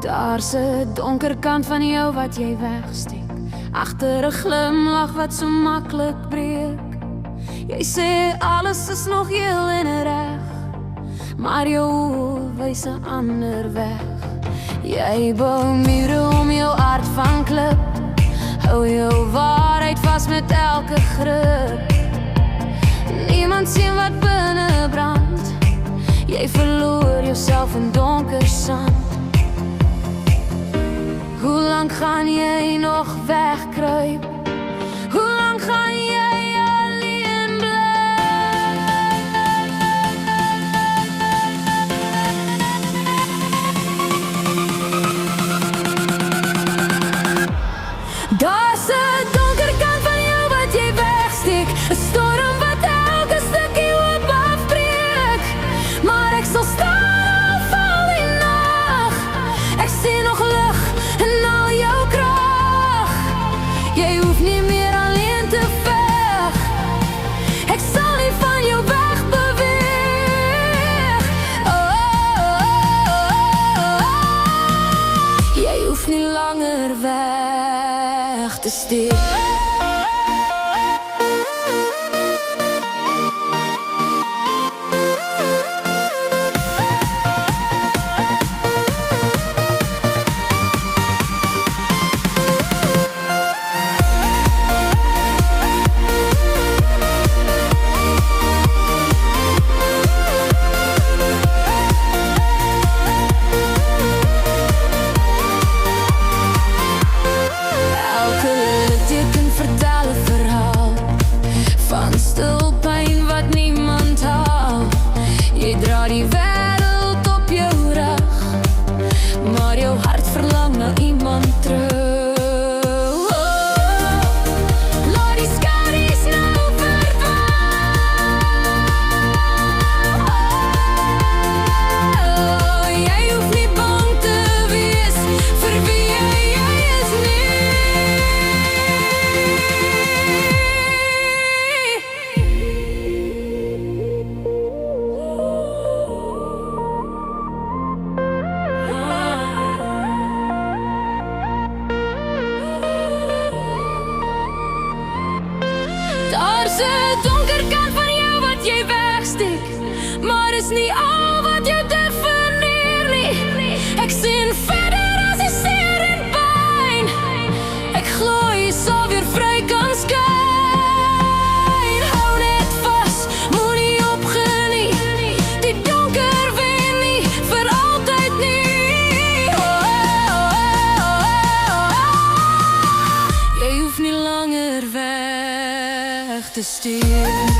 Daar's 'n donker kant van jou wat jy wegsteek, agter 'n glimlach wat so maklik breek. Jy sê alles is nog heel en reg, maar jou oë wys 'n ander weg. Jy bou mure om jou hart van klip, hou jou waarheid vas met elke grip. Niemand sien wat binne brand, jy verloor jouself in donker sand. Hoe lang gaan jy nog wegkruip? Hoe lang gaan jy alleen bly? Daar's 'n donker kant van jou wat jy wegsteek, 'n storm wat elke stukkie hoop afbreek. Maar ek sal staan al val die nag, ek sien nog lig en al jou krag. Jy hoef nie meer alleen te veg, ek sal nie van jou wegbeweeg. Jy hoef nie langer weg te steek. Stil pijn wat niemand haal. Jy dra die wêreld op jou rug, maar jou hart verlang na iemand terug. Laat die skadu's nou verdwaal. Jy hoef nie bang te wees vir wie jy is nie. Daar's 'n donker kant van jou wat jy wegsteek, maar is nie al wat jou definieer nie. Ek sien verder as die seer en pyn, ek glo jy sal weer vry kan skyn. Hou net vas, moenie opgee nie, die donker wen nie, vir altyd nie. Jy hoef nie langer weg te steek.